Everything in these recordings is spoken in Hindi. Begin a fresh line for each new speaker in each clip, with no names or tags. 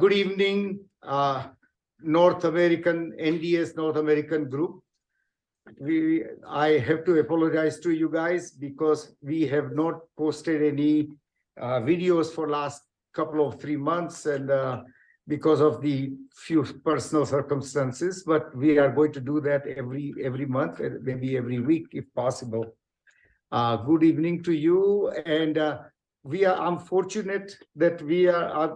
Good evening, North American, NDS North American group. I have to apologize to you guys because we have not posted any videos for last couple of 3 months, and because of the few personal circumstances, but we are going to do that every month, maybe every week if possible. Good evening to you, and I'm fortunate that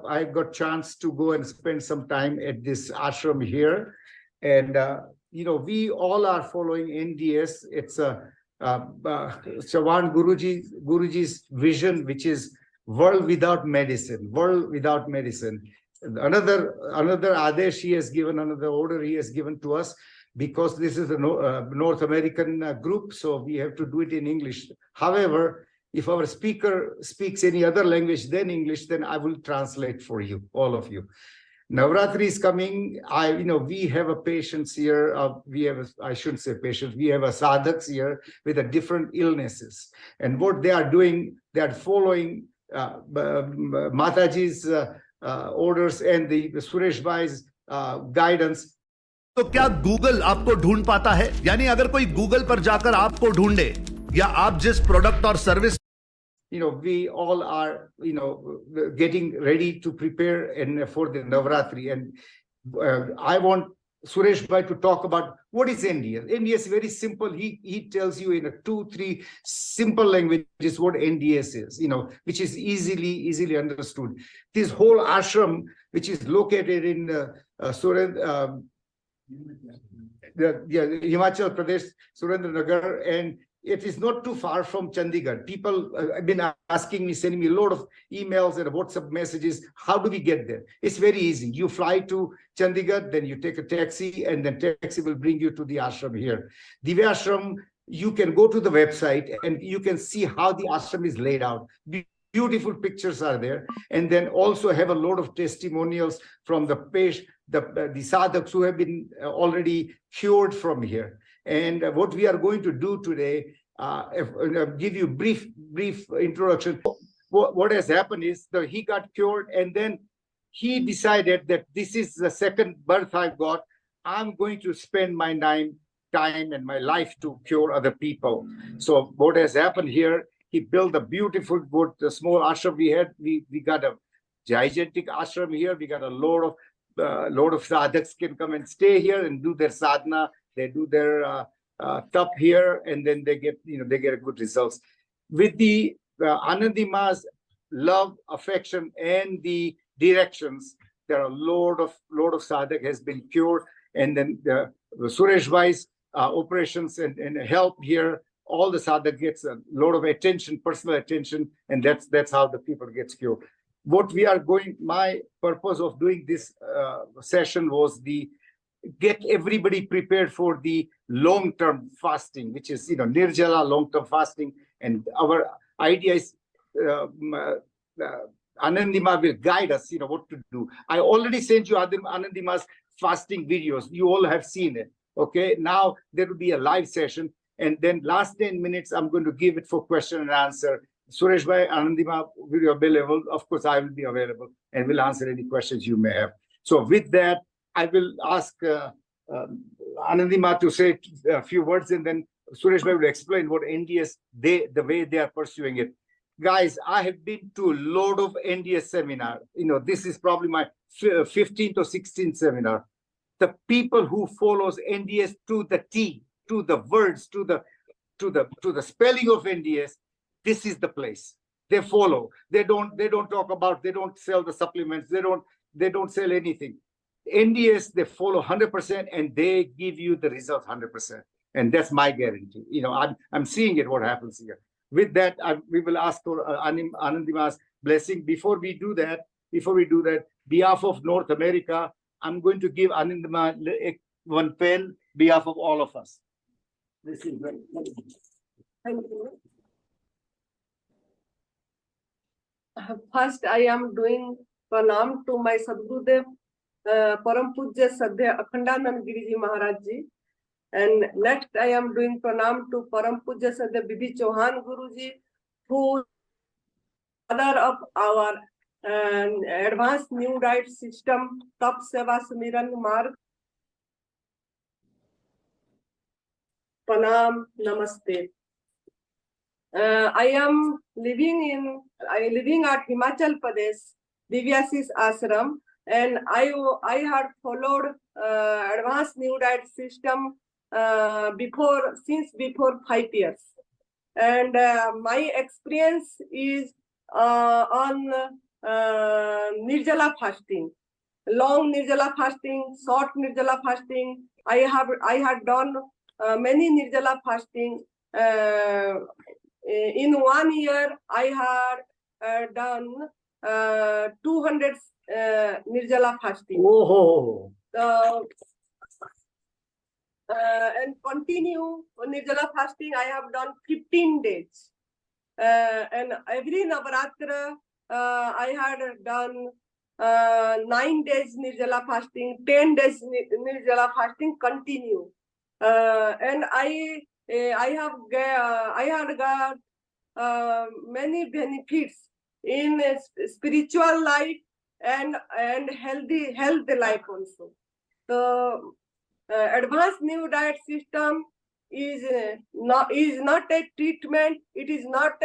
I got chance to go and spend some time at this ashram here, and we all are following NDS. It's Chavan Guruji's vision, which is world without medicine. Another Adesh he has given, another order he has given to us, because this is a North American group, so we have to do it in English. However, if our speaker speaks any other language than English, then I will translate for you, all of you. Navratri is coming. We have a patients here. I shouldn't say patients. We have a sadhaks here with a different illnesses, and what they are doing, they are following Mataji's orders and the Suresh Bhai's guidance.
तो क्या गूगल आपको ढूंढ पाता है? यानी अगर कोई गूगल पर जाकर आपको ढूंढे, या आप जिस प्रोडक्ट और service,
we all are, getting ready to prepare for the Navratri, and I want Suresh Bhai to talk about what is NDS. NDS is very simple. He tells you in a 2-3 simple languages what NDS is, which is easily understood. This whole ashram, which is located in Himachal Pradesh, Surendranagar, and it is not too far from Chandigarh. People have been asking me, sending me a lot of emails and WhatsApp messages. How do we get there? It's very easy. You fly to Chandigarh, then you take a taxi, and then taxi will bring you to the ashram here. Divya Ashram, you can go to the website and you can see how the ashram is laid out. Beautiful pictures are there, and then also have a lot of testimonials from the sadhaks who have been already cured from here. And what we are going to do today, give you brief introduction. What has happened is that he got cured, and then he decided that this is the second birth I've got. I'm going to spend my time and my life to cure other people. So what has happened here, he built a beautiful, the small ashram we had. We got a gigantic ashram here. We got a lot of sadhaks can come and stay here and do their sadhana. They do their tap here, and then they get a good results. With the Anandima's love, affection, and the directions, there are a lot of sadhak has been cured, and then the Suresh Bhai's operations and help here. All the sadhak gets a lot of attention, personal attention, and that's how the people gets cured. What we are my purpose of doing this session was get everybody prepared for the long-term fasting, which is Nirjala long-term fasting, and our idea is Anandima will guide us, what to do. I already sent you Anandima's fasting videos. You all have seen it. Okay, now there will be a live session, and then last 10 minutes I'm going to give it for question and answer. Suresh Bhai, Anandima will be available. Of course, I will be available and will answer any questions you may have. So with that, I will ask Anandima to say a few words, and then Suresh Bhai will explain what NDS, the way they are pursuing it. Guys, I have been to a lot of NDS seminar. This is probably my 15th or 16th seminar. The people who follows NDS to the T, to the words, to the spelling of NDS, this is the place. They follow. They don't talk about. They don't sell the supplements. They don't sell anything. NDS, they follow 100%, and they give you the results 100%, and that's my guarantee. I'm seeing it. What happens here? With that, we will ask for Anandima's blessing. Before we do that, behalf of North America, I'm going to give Anandima one pen, behalf of all of us. This is very.
Thank you. First, I am doing pranam to my Sadgurudev, Param Pujya Sadhya Akhandanand Giriji Maharaj Ji. And next, I am doing pranam to Param Pujya Sadhya Bidhi Chauhan Guruji, who father of our Advanced New Diet System, Tap Seva Sumiran Marg. Pranam, Namaste. I am living at Himachal Pradesh, Divyasis Ashram, and I had followed Advanced New Diet System since before 5 years. And my experience is on Nirjala fasting, long Nirjala fasting, short Nirjala fasting. I had done many Nirjala fasting. In 1 year, I had done 200 Nirjala fasting.
Oh.
And continue Nirjala fasting. I have done 15 days. And every Navaratra, I had done 9 days Nirjala fasting, 10 days Nirjala fasting continue. And I had got many benefits in spiritual life and healthy life also. So Advanced New Diet System is not a treatment. It is not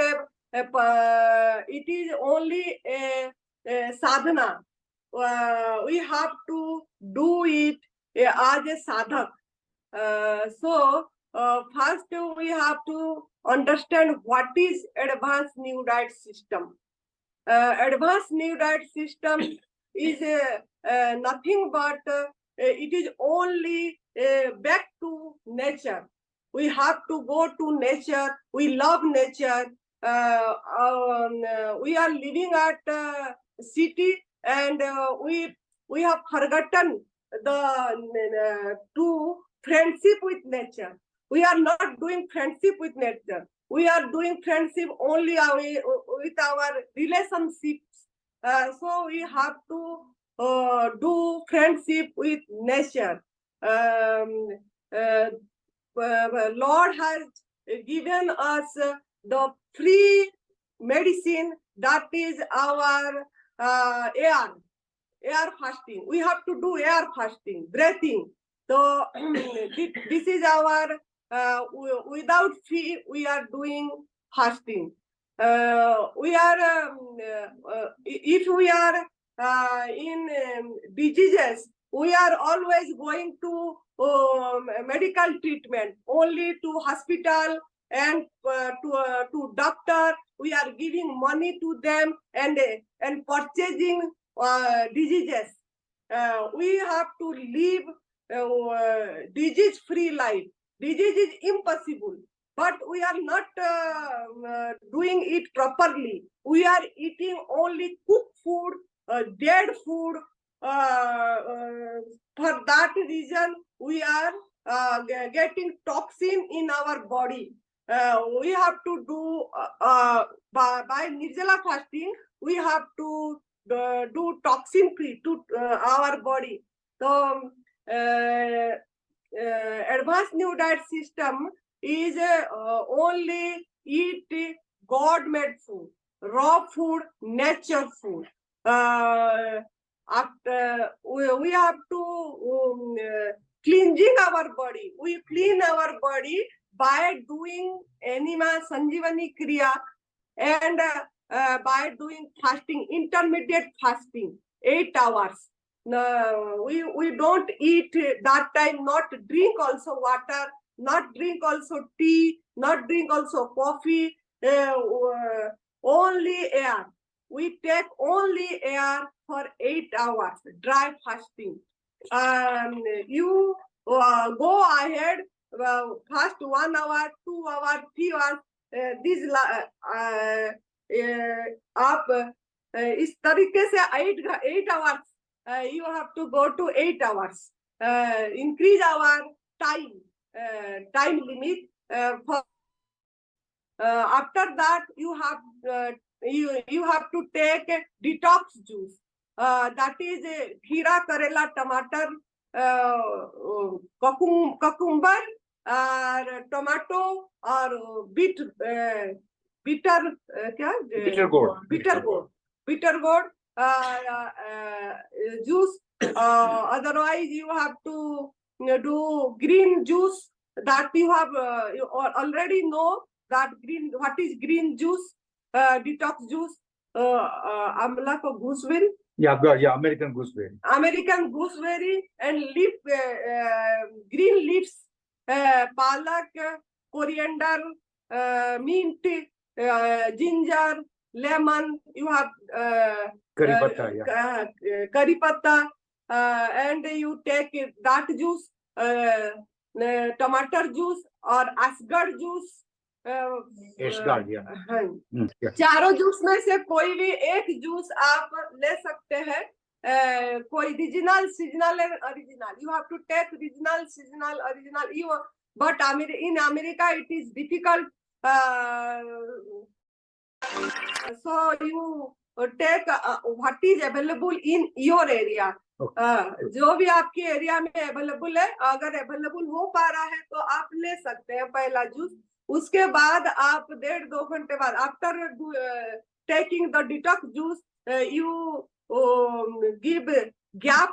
it is only a sadhana. We have to do it as a sadhak. So first we have to understand what is Advanced New Diet System. Advanced New Diet System is nothing but it is only back to nature. We have to go to nature. We love nature. We are living at city, and we have forgotten the to friendship with nature. We are not doing friendship with nature. We are doing friendship only with our relationships. So we have to do friendship with nature. Lord has given us the free medicine, that is our air fasting. We have to do air fasting, breathing. So this is our without fee we are doing fasting. We are if we are in diseases, we are always going to medical treatment, only to hospital and to doctor. We are giving money to them and purchasing diseases. We have to live disease-free life. Disease is impossible, but we are not doing it properly. We are eating only cooked food, dead food. For that reason, we are getting toxin in our body. We have to do by Nirjala fasting. We have to do toxin free to our body. So Advanced New Diet System is only eat God-made food, raw food, nature food. After we have to cleansing our body. We clean our body by doing Anima Sanjivani Kriya and by doing fasting, intermediate fasting, 8 hours. We don't eat that time, not drink also water, not drink also tea, not drink also coffee, only air. We take only air for 8 hours, dry fasting. You go ahead, fast 1 hour, 2 hours, 3 hours, आप इस तरीके से 8 hours you have to go to 8 hours. Increase our time limit. After that, you have to take a detox juice. That is khira, karela, tomato, cucumber, tomato, or bitter gourd. juice. Otherwise, you have to do green juice that you have you already know that green. What is green juice? Detox juice. Amla ko gooseberry.
Yeah, American gooseberry.
American gooseberry and leaf, green leaves, palak, coriander, mint, ginger, lemon. You have
Curry patta,
curry patta, and you take that juice, tomato juice or asgard juice.
Ashgard, yeah. Yeah.
चारों जूस में से कोई भी एक जूस आप ले सकते हैं, कोई regional, seasonal and original. You have to take regional, seasonal, original. You but in America it is difficult, so you take what is available in your area. जो भी आपके एरिया में अवेलेबल है, अगर अवेलेबल हो पा रहा है तो आप ले सकते हैं पहला जूस. उसके बाद आप 1.5-2 घंटे बाद, after taking the detox juice, you give gap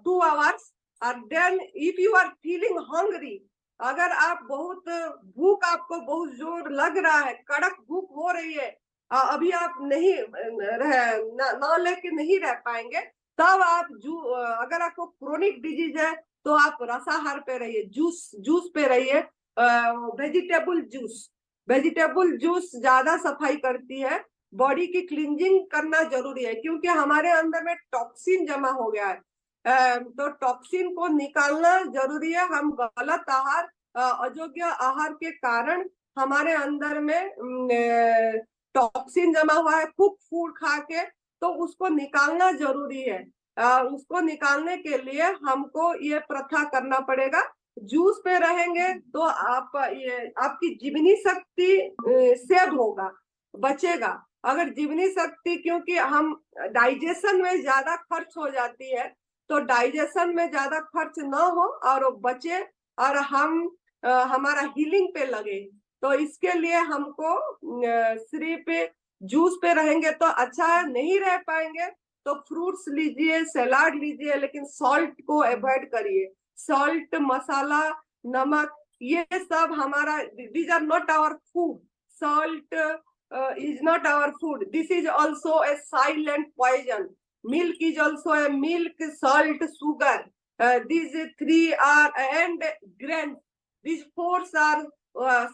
2 hours, and then if you are feeling hungry, अगर आप बहुत भूख, आपको बहुत जोर लग रहा है, कड़क भूख हो रही है, अभी आप नहीं ना लेके नहीं रह पाएंगे, तब आप अगर आपको क्रोनिक डिजीज है तो आप रसाहार पे रहिए, जूस पे रहिए. वेजिटेबल जूस ज्यादा सफाई करती है. बॉडी की क्लींजिंग करना जरूरी है, क्योंकि हमारे अंदर में टॉक्सिन जमा हो गया है. तो टॉक्सिन को निकालना जरूरी है. हम गलत आहार, अयोग्य आहार के कारण हमारे अंदर में टॉक्सिन जमा हुआ है कुक फूड खा के, तो उसको निकालना जरूरी है. उसको निकालने के लिए हमको ये प्रथा करना पड़ेगा. जूस पे रहेंगे तो आपकी जीवनी शक्ति सेव होगा, बचेगा. अगर जीवनी शक्ति, क्योंकि हम डाइजेशन में ज्यादा खर्च हो जाती है, तो डाइजेशन में ज्यादा खर्च ना हो और वो बचे और हम हमारा हीलिंग पे लगे. तो इसके लिए हमको सिर्फ जूस पे रहेंगे तो अच्छा है. नहीं रह पाएंगे तो फ्रूट्स लीजिए, सलाद लीजिए, लेकिन सॉल्ट को अवॉइड करिए. सॉल्ट, मसाला, नमक, ये सब हमारा, these are not our food. Salt is not our food. This is also a silent poison. Milk is also a milk, salt, sugar. These 3 are, and grains. These 4 are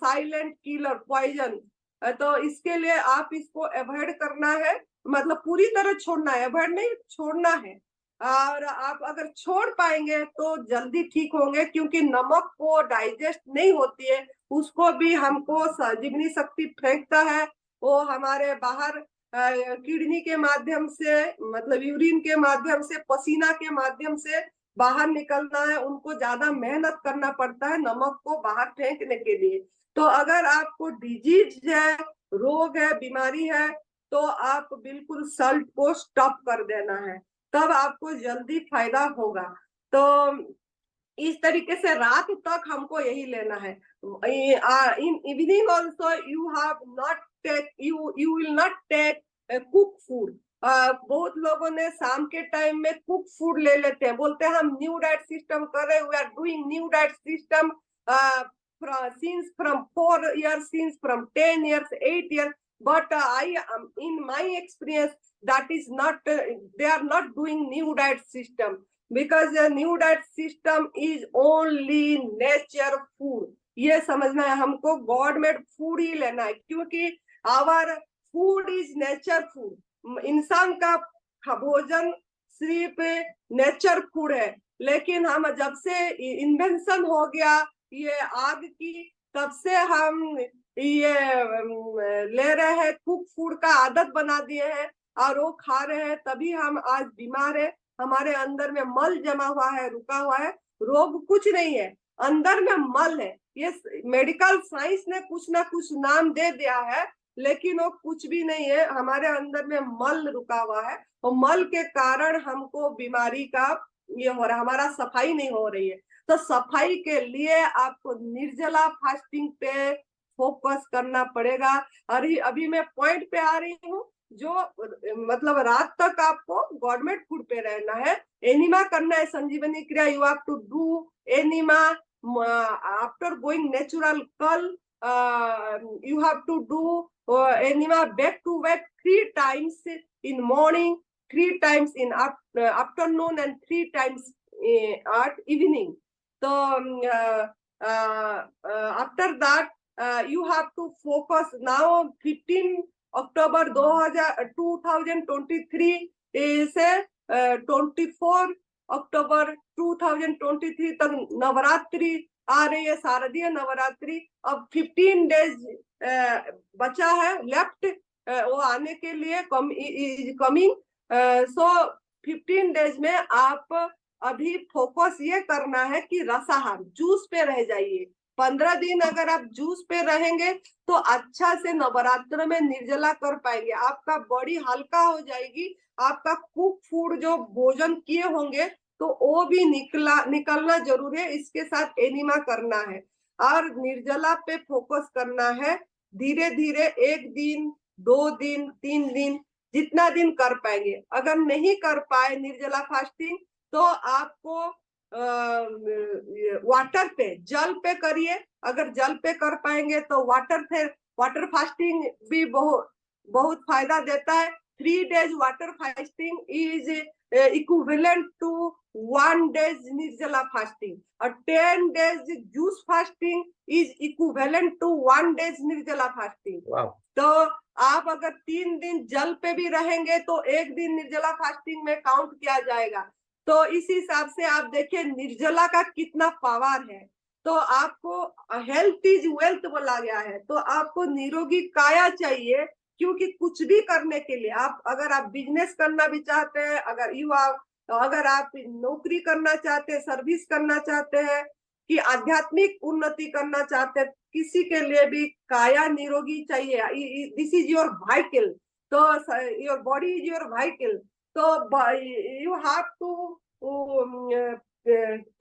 silent killer, poison. तो इसके लिए आप इसको अवॉइड करना है, मतलब पूरी तरह छोड़ना है, अवॉइड नहीं, छोड़ना है. और आप अगर छोड़ पाएंगे तो जल्दी ठीक होंगे, क्योंकि नमक को डाइजेस्ट नहीं होती है, उसको भी हमको जीवनी शक्ति फेंकता है. वो हमारे बाहर किडनी के माध्यम से, मतलब यूरिन के माध्यम से, पसीना के माध्यम से बाहर निकलना है. उनको ज्यादा मेहनत करना पड़ता है नमक को बाहर फेंकने के लिए. तो अगर आपको डिजीज है, रोग है, बीमारी है, तो आप बिल्कुल सॉल्ट को स्टॉप कर देना है, तब आपको जल्दी फायदा होगा. तो इस तरीके से रात तक हमको यही लेना है. In evening also you have not take, you will not take cook food. बहुत लोगों ने शाम के टाइम में कुक फूड ले लेते हैं, बोलते हैं हम न्यू डाइट सिस्टम कर रहे हैं, we are doing new diet system since from 4 years, since from 10 years, 8 years. But in my experience, that is not, they are not doing new diet system, because the new diet system is only nature food. ये समझना है हमको, गॉड मेड फूड ही लेना है, क्योंकि our food is nature food. इंसान का भोजन सिर्फ नेचर फूड है. लेकिन हम जब से इन्वेंशन हो गया ये आग की, तब से हम ये ले रहे हैं, कुक फूड का आदत बना दिए हैं और वो खा रहे हैं, तभी हम आज बीमार है. हमारे अंदर में मल जमा हुआ है, रुका हुआ है. रोग कुछ नहीं है, अंदर में मल है. ये मेडिकल साइंस ने कुछ ना कुछ नाम दे दिया है, लेकिन वो कुछ भी नहीं है. हमारे अंदर में मल रुका हुआ है, और मल के कारण हमको बीमारी का ये हो रहा है, हमारा सफाई नहीं हो रही है. तो सफाई के लिए आपको निर्जला फास्टिंग पे फोकस करना पड़ेगा. अभी मैं पॉइंट पे आ रही हूँ. जो मतलब रात तक आपको गवर्नमेंट फूड पे रहना है, एनिमा करना है, संजीवनी क्रिया you have to do enema after going natural call, you have to do enema back to back 3 times in morning, 3 times in afternoon and 3 times at evening. So after that you have to focus now. 15 October 2023 से 24 अक्टूबर 2023 तक नवरात्रि आ रही है, शारदीय नवरात्रि। अब 15 डेज बचा है लेफ्ट, वो आने के लिए कमिंग। सो 15 डेज में आप अभी फोकस ये करना है कि रसाहार जूस पे रह जाइए। 15 दिन अगर आप जूस पे रहेंगे तो अच्छा से नवरात्र में निर्जला कर पाएंगे, आपका बॉडी हल्का हो जाएगी, आपका कुक फूड जो भोजन किए होंगे तो वो भी निकलना जरूरी है। इसके साथ एनिमा करना है और निर्जला पे फोकस करना है। धीरे धीरे 1 दिन 2 दिन 3 दिन जितना दिन कर पाएंगे। अगर नहीं कर पाए निर्जला फास्टिंग तो आपको वाटर पे, जल पे करिए। अगर जल पे कर पाएंगे तो वाटर फास्टिंग भी बहुत फायदा देता है। 3 days water fasting is equivalent to 1 day निर्जला फास्टिंग, और 10 days juice fasting is equivalent to 1 day निर्जला फास्टिंग। तो आप अगर 3 दिन जल पे भी रहेंगे तो 1 दिन निर्जला फास्टिंग में काउंट किया जाएगा। तो इस हिसाब से आप देखिए निर्जला का कितना पावर है। तो आपको हेल्थ इज वेल्थ बोला गया है, तो आपको निरोगी काया चाहिए। क्योंकि कुछ भी करने के लिए अगर आप बिजनेस करना भी चाहते हैं, अगर आप नौकरी करना चाहते हैं, सर्विस करना चाहते हैं, कि आध्यात्मिक उन्नति करना चाहते हैं, किसी के लिए भी काया निरोगी चाहिए। दिस इज योर वाइटल, तो your body is your vital. तो you have to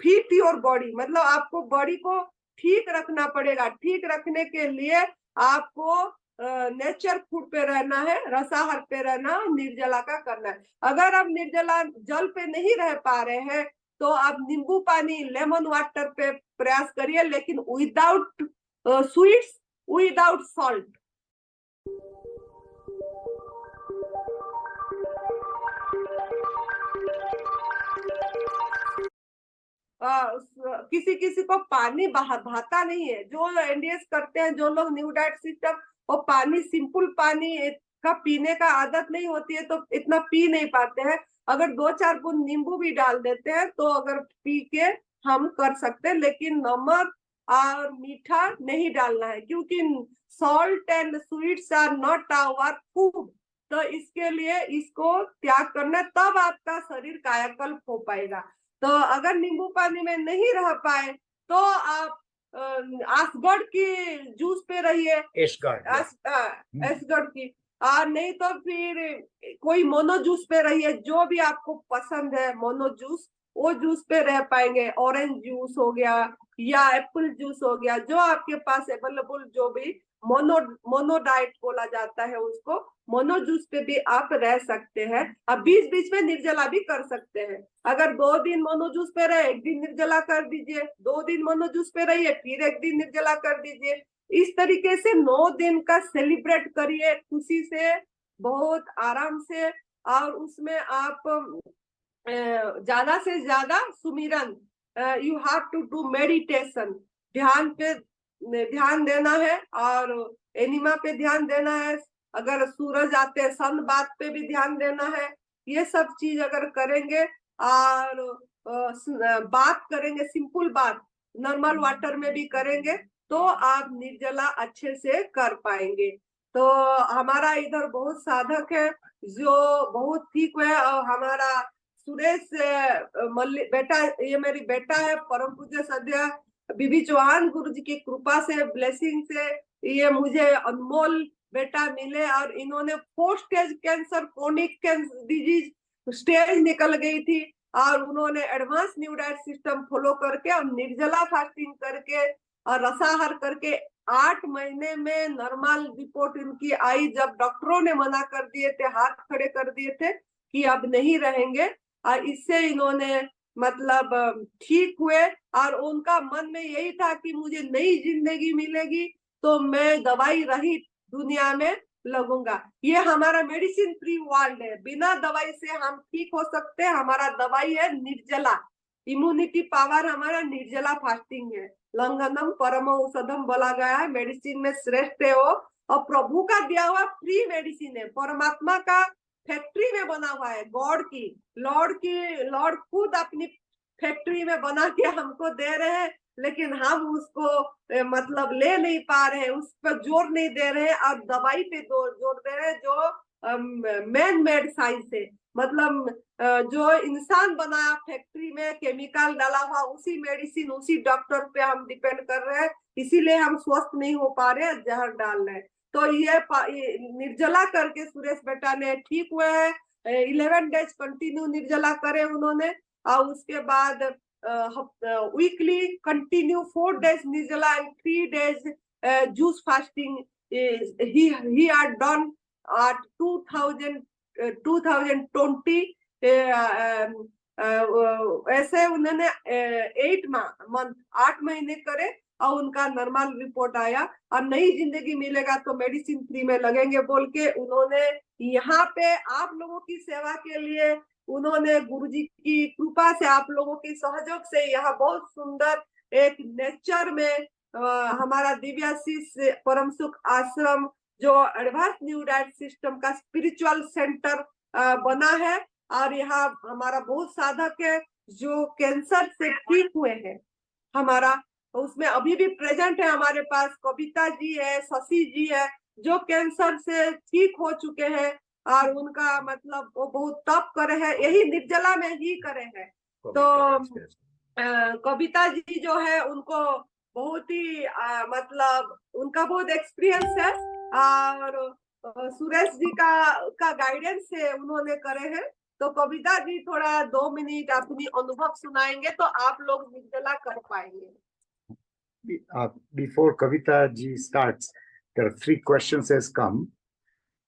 feet your body, मतलब आपको बॉडी को ठीक रखना पड़ेगा। ठीक रखने के लिए आपको नेचर फूड पे रहना है, रसाहार पे रहना, निर्जला का करना है। अगर आप निर्जला जल पे नहीं रह पा रहे हैं तो आप नींबू पानी, लेमन वाटर पे प्रयास करिए, लेकिन विदाउट स्वीट्स, विदाउट सॉल्ट। किसी किसी को पानी भाता नहीं है, जो एनडीएस करते हैं, जो लोग न्यू डाइट सिस्टम, और पानी, सिंपल पानी का पीने का आदत नहीं होती है तो इतना पी नहीं पाते हैं। अगर 2-4 बूंद नींबू भी डाल देते हैं तो अगर पी के हम कर सकते हैं, लेकिन नमक और मीठा नहीं डालना है, क्योंकि salt and sweets are not our food. तो इसके लिए इसको त्याग करना, तब आपका शरीर कायाकल्प हो पाएगा। तो अगर नींबू पानी में नहीं रह पाए तो आप एसगढ़ की जूस पे रहिए, एसगढ़ की, और नहीं तो फिर कोई मोनो जूस पे रहिए, जो भी आपको पसंद है मोनो जूस, वो जूस पे रह पाएंगे। ऑरेंज जूस हो गया या एप्पल जूस हो गया, जो आपके पास अवेलेबल, जो भी मोनो डाइट बोला जाता है उसको, मोनो जूस पे भी आप रह सकते हैं। अब बीच बीच में निर्जला भी कर सकते हैं। अगर 2 दिन मोनो जूस पे रहे, 1 दिन निर्जला कर दीजिए, 2 दिन मोनो जूस पे रहिए, फिर 1 दिन निर्जला कर दीजिए। इस तरीके से 9 दिन का सेलिब्रेट करिए खुशी से, बहुत आराम से, और उसमें आप ज्यादा से ज्यादा सुमिरन, you have to do meditation, ध्यान पे ध्यान देना है, और एनिमा पे ध्यान देना है। अगर सूरज आते हैं, सन बात पे भी ध्यान देना है। ये सब चीज अगर करेंगे और बात करेंगे, सिंपल बात नॉर्मल वाटर में भी करेंगे, तो आप निर्जला अच्छे से कर पाएंगे। तो हमारा इधर बहुत साधक है जो बहुत ठीक है, और हमारा सुरेश बेटा, ये मेरी बेटा है, परम पूज्य सद्या बीबी चौहान गुरु जी की कृपा से, ब्लेसिंग से ये मुझे अनमोल बेटा मिले, और इन्होंने 4 stage cancer, chronic disease stage निकल गई थी, और उन्होंने advance new diet system follow करके और निर्जला फास्टिंग करके और रसाहार करके 8 महीने में नॉर्मल रिपोर्ट इनकी आई, जब डॉक्टरों ने मना कर दिए थे, हाथ खड़े कर दिए थे कि अब नहीं रहेंगे, और इससे इन्होंने मतलब ठीक हुए। और उनका मन में यही था कि मुझे नई जिंदगी मिलेगी तो मैं दवाई रहित दुनिया में लगूंगा। ये हमारा मेडिसिन फ्री वर्ल्ड है, बिना दवाई से हम ठीक हो सकते हैं। हमारा दवाई है निर्जला, इम्यूनिटी पावर हमारा निर्जला फास्टिंग है। लंघनम परम औषधम बोला गया है, मेडिसिन में श्रेष्ठ है वो, और प्रभु का दिया हुआ फ्री मेडिसिन है, परमात्मा का फैक्ट्री में बना हुआ है, लॉर्ड खुद अपनी फैक्ट्री में बना के हमको दे रहे हैं, लेकिन हम उसको मतलब ले नहीं पा रहे हैं, उस पर जोर नहीं दे रहे हैं, और दवाई पे जोर दे रहे हैं जो मैन मेड साइंस है। मतलब जो इंसान बनाया फैक्ट्री में केमिकल डाला हुआ, उसी मेडिसिन उसी डॉक्टर पे हम डिपेंड कर रहे हैं, इसीलिए हम स्वस्थ नहीं हो पा रहे हैं, जहर डाल रहे हैं। तो ये निर्जला करके सुरेश बेटा ने ठीक हुए हैं। 11 डेज कंटिन्यू निर्जला करे उन्होंने, और उसके बाद वीकली कंटिन्यू 4 डेज निर्जला and 3 days juice fasting he had done at 2020 ऐसे उन्होंने 8 महीने करे और उनका नॉर्मल रिपोर्ट आया, और नई जिंदगी मिलेगा तो मेडिसिन फ्री में लगेंगे बोल के उन्होंने यहाँ पे आप लोगों की सेवा के लिए उन्होंने गुरुजी की कृपा से, आप लोगों की सहयोग से यहाँ बहुत सुंदर एक नेचर में हमारा दिव्याशीष परम सुख आश्रम जो एडवांस न्यू डाइट सिस्टम का स्पिरिचुअल सेंटर बना है, और यहाँ हमारा बहुत साधक है जो कैंसर से ठीक हुए हैं। हमारा उसमें अभी भी प्रेजेंट है, हमारे पास कविता जी है, शशि जी है, जो कैंसर से ठीक हो चुके हैं, और उनका मतलब वो बहुत तप करे हैं, यही निर्जला में ही करे हैं। तो कविता जी जो है उनको बहुत ही मतलब उनका बहुत एक्सपीरियंस है, और सुरेश जी का गाइडेंस से उन्होंने करे हैं। तो कविता जी थोड़ा 2 मिनट अपनी अनुभव सुनाएंगे तो आप लोग निर्जला कर पाएंगे।
Before Kavita ji starts, there are 3 questions has come.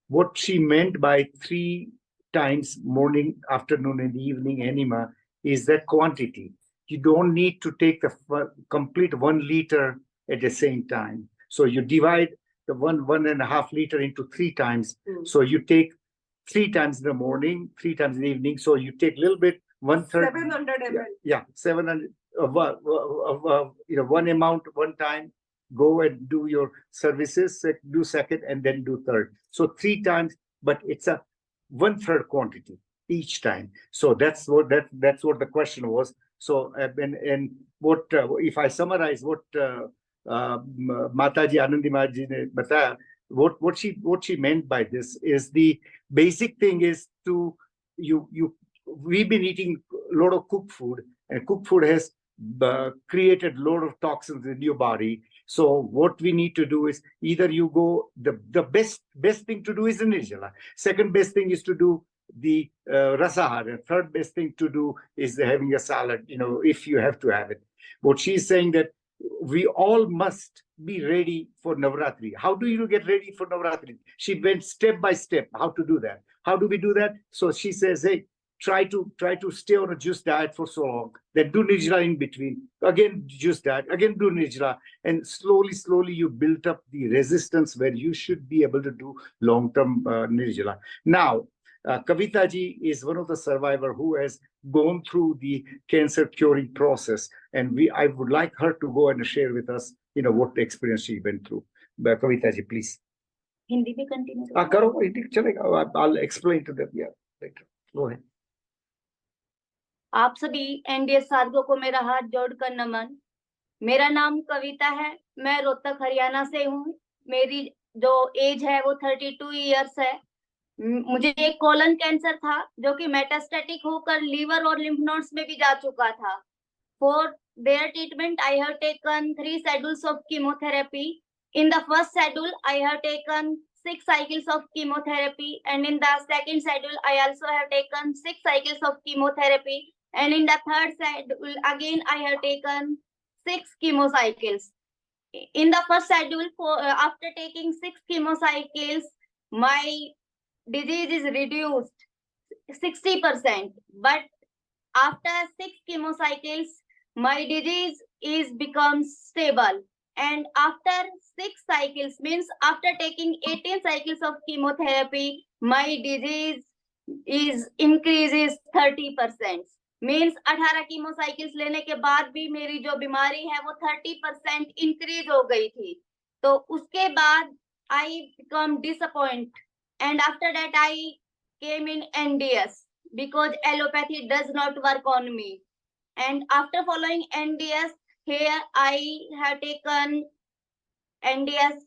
What she meant by 3 times morning, afternoon, and evening enema is that quantity. You don't need to take the complete 1 liter at the same time. So you divide the 1.5 liter into 3 times. So you take 3 times in the morning, 3 times in the evening. So you take a little bit, 1/3.
700 ml.
Yeah, 700. One amount, one time, go and do your services, do second, and then do third. So 3 times, but it's a 1/3 quantity each time. So that's what the question was. So and what if I summarize what Mataji Anandi Maji ne bataya, what she meant by this is the basic thing is to we've been eating a lot of cooked food, and cooked food has created a lot of toxins in your body. So what we need to do is either you go the best thing to do is the nirjala. Second best thing is to do the rasahara. Third best thing to do is having a salad, if you have to have it. But she's saying that we all must be ready for Navratri. How do you get ready for Navratri? She went step by step how to do that. How do we do that? So she says, hey, try to stay on a juice diet for so long, then do nirjala in between, again juice diet, again do nirjala, and slowly you build up the resistance where you should be able to do long-term nirjala. Now, Kavita ji is one of the survivors who has gone through the cancer curing process, and I would like her to go and share with us, what the experience she went through. Kavita ji, please.
Hindi में कंटिन्यू
करो, हिंदी चलेगा. I'll explain to them later. Go ahead.
आप सभी एनडीए साधकों को मेरा हाथ जोड़कर नमन। मेरा नाम कविता है, मैं रोहतक हरियाणा से हूँ। मेरी जो एज है वो 32 इयर्स है। मुझे एक कोलन कैंसर था जो कि मेटास्टेटिक होकर लीवर और लिम्फ नोड्स में भी जा चुका था। For their treatment I have taken 3 schedules of chemotherapy. In the first schedule I have taken 6 cycles of chemotherapy, and in the second schedule I also have taken 6 cycles of chemotherapy, and in the third schedule again I have taken 6 chemo cycles. in the first schedule for after taking 6 chemocycles, my disease is reduced 60%. But after 6 chemocycles, my disease is becomes stable. And after 6 cycles, means after taking 18 cycles of chemotherapy, my disease is increases 30%. Means 18 कीमोसाइकिल्स लेने के बाद भी मेरी जो बीमारी है वो 30% इंक्रीज हो गई थी. तो उसके बाद I become disappoint and after that I came in NDS because allopathy does not work on me. And after following NDS, here I have taken NDS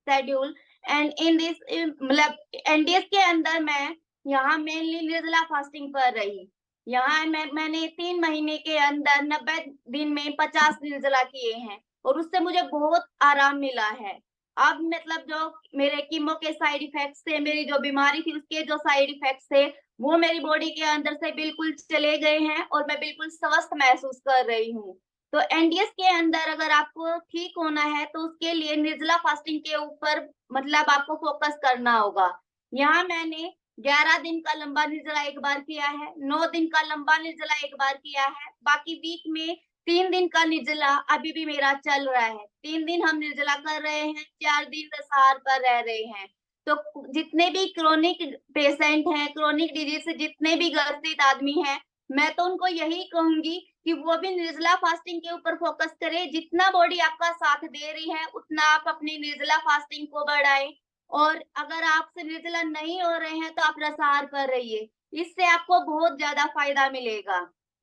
schedule. And in this मतलब NDS के अंदर मैं यहाँ मेनली निर्जला फास्टिंग पर रही. यहाँ मैंने 3 महीने के अंदर 90 दिन में 50 निर्जला किए हैं और उससे मुझे बहुत आराम मिला है. अब मतलब जो मेरे कीमो के साइड इफेक्ट्स थे, मेरी जो बीमारी थी उसके जो साइड इफेक्ट्स थे वो मेरी बॉडी के अंदर से बिल्कुल चले गए हैं और मैं बिल्कुल स्वस्थ महसूस कर रही हूँ. तो NDS के अंदर अगर आपको ठीक होना है तो उसके लिए निर्जला फास्टिंग के ऊपर मतलब आपको फोकस करना होगा. यहाँ मैंने 11 दिन का लंबा निर्जला एक बार किया है, 9 दिन का लंबा निर्जला एक बार किया है, बाकी वीक में 3 दिन का निर्जला अभी भी मेरा चल रहा है. 3 दिन हम निर्जला कर रहे हैं, 4 दिन रसाहार पर रह रहे हैं. तो जितने भी क्रोनिक पेशेंट हैं, क्रोनिक डिजीज से जितने भी ग्रसित आदमी हैं, मैं तो उनको यही कहूंगी कि वो भी निर्जला फास्टिंग के ऊपर फोकस करें. जितना बॉडी आपका साथ दे रही है उतना आप अपनी निर्जला फास्टिंग को बढ़ाएं. और अगर आपसे निर्जला नहीं हो रहे हैं तो आप रसाहार पर रहिए, इससे आपको बहुत ज्यादा फायदा मिलेगा.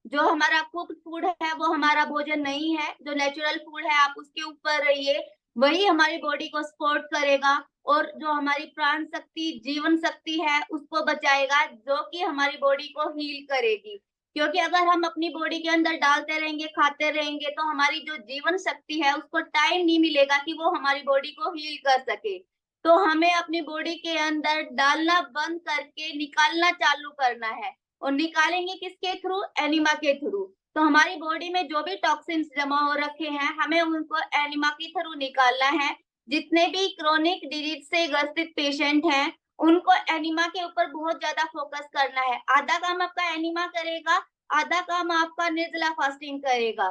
जो हमारा कुक्ड फूड है वो हमारा भोजन नहीं है, जो नेचुरल फूड है आप उसके ऊपर रहिए, वही हमारी बॉडी को सपोर्ट करेगा और जो हमारी प्राण शक्ति, जीवन शक्ति है उसको बचाएगा, जो कि हमारी बॉडी को हील करेगी. क्योंकि अगर हम अपनी बॉडी के अंदर डालते रहेंगे, खाते रहेंगे तो हमारी जो जीवन शक्ति है उसको टाइम नहीं मिलेगा कि वो हमारी बॉडी को हील कर सके. तो हमें अपनी बॉडी के अंदर डालना बंद करके निकालना चालू करना है. और निकालेंगे किसके थ्रू? एनिमा के थ्रू. तो हमारी बॉडी में जो भी टॉक्सिन्स जमा हो रखे हैं हमें उनको एनिमा के थ्रू निकालना है. जितने भी क्रोनिक डिजीज से ग्रसित पेशेंट हैं उनको एनिमा के ऊपर बहुत ज्यादा फोकस करना है. आधा काम आपका एनिमा करेगा, आधा काम आपका निर्जला फास्टिंग करेगा.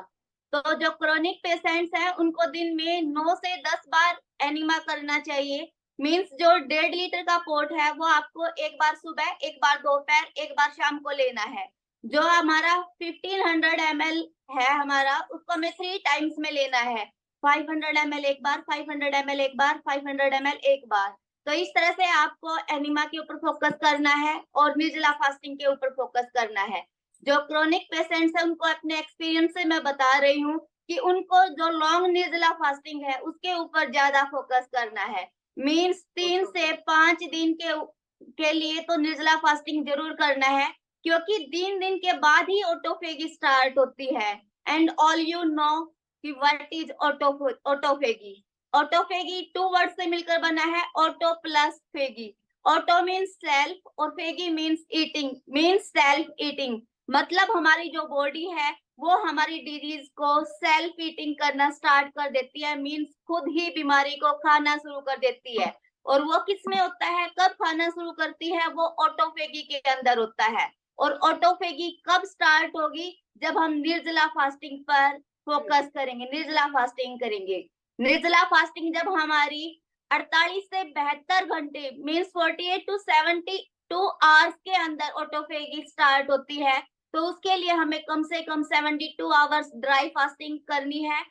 तो जो क्रोनिक पेशेंट्स हैं उनको दिन में 9 से 10 बार एनिमा करना चाहिए. मीन्स जो 1.5 लीटर का पोट है वो आपको एक बार सुबह, एक बार दोपहर, एक बार शाम को लेना है. जो हमारा 1500 ml है हमारा, उसको हमें 3 टाइम्स में लेना है. 500 ml एक बार, 500 ml एक बार, 500 ml एक बार. तो इस तरह से आपको एनिमा के ऊपर फोकस करना है और निर्जला फास्टिंग के ऊपर फोकस करना है. जो क्रोनिक पेशेंट्स है उनको अपने एक्सपीरियंस से मैं बता रही हूँ कि उनको जो लॉन्ग निर्जला फास्टिंग है उसके ऊपर ज्यादा फोकस करना है. मीन्स 3 से 5 दिन के लिए तो निर्जला फास्टिंग जरूर करना है, क्योंकि 3 दिन के बाद ही ऑटोफेगी स्टार्ट होती है. एंड ऑल यू नो कि what is autophagy. Autophagy 2 word से मिलकर बना है, auto plus phagy. Auto means self और phagy means eating, means self eating. मतलब हमारी जो बॉडी है वो हमारी डिजीज को सेल्फ ईटिंग करना स्टार्ट कर देती है. मीन्स खुद ही बीमारी को खाना शुरू कर देती है. और वो किस में होता है, कब खाना शुरू करती है? वो ऑटोफेगी के अंदर होता है. और ऑटोफेगी कब स्टार्ट होगी? जब हम निर्जला फास्टिंग पर फोकस करेंगे, निर्जला फास्टिंग करेंगे. निर्जला फास्टिंग जब हमारी 48 से 72 घंटे मीन्स 48 to 72 आवर्स के अंदर ऑटोफेगी स्टार्ट होती है, तो उसके लिए हमें कम से कम 72 आवर्स ड्राई फास्टिंग करनी है.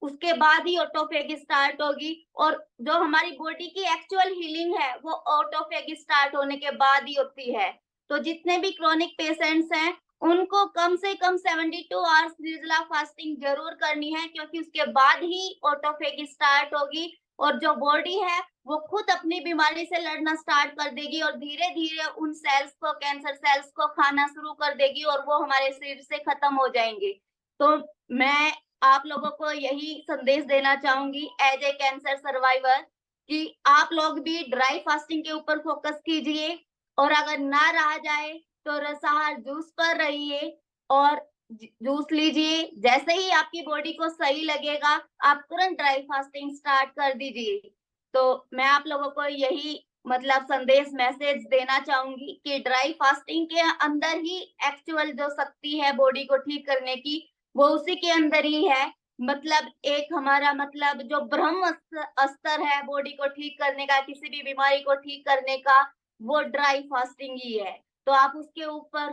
उसके बाद ही ऑटोफेगी स्टार्ट होगी. और जो हमारी बॉडी की एक्चुअल हीलिंग है वो ऑटोफेगी स्टार्ट होने के बाद ही होती है. तो जितने भी क्रोनिक पेशेंट्स हैं उनको कम से कम 72 आवर्स निर्जला फास्टिंग जरूर करनी है, क्योंकि उसके बाद ही ऑटोफेगी स्टार्ट होगी और जो बॉडी है वो खुद अपनी बीमारी से लड़ना स्टार्ट कर देगी और धीरे धीरे उन सेल्स को, कैंसर सेल्स को खाना शुरू कर देगी और वो हमारे शरीर से खत्म हो जाएंगे. तो मैं आप लोगों को यही संदेश देना चाहूंगी एज ए कैंसर सर्वाइवर कि आप लोग भी ड्राई फास्टिंग के ऊपर फोकस कीजिए और अगर ना रहा जाए तो रसाहार जूस पर रहिए और जूस लीजिए। जैसे ही आपकी बॉडी को सही लगेगा आप तुरंत ड्राई फास्टिंग स्टार्ट कर दीजिए। तो मैं आप लोगों को यही मतलब संदेश मैसेज देना चाहूंगी कि ड्राई फास्टिंग के अंदर ही एक्चुअल जो शक्ति है बॉडी को ठीक करने की वो उसी के अंदर ही है। मतलब एक हमारा मतलब जो ब्रह्म स्तर है बॉडी को ठीक करने का, किसी भी बीमारी को ठीक करने का, वो ड्राई फास्टिंग ही है। तो आप उसके ऊपर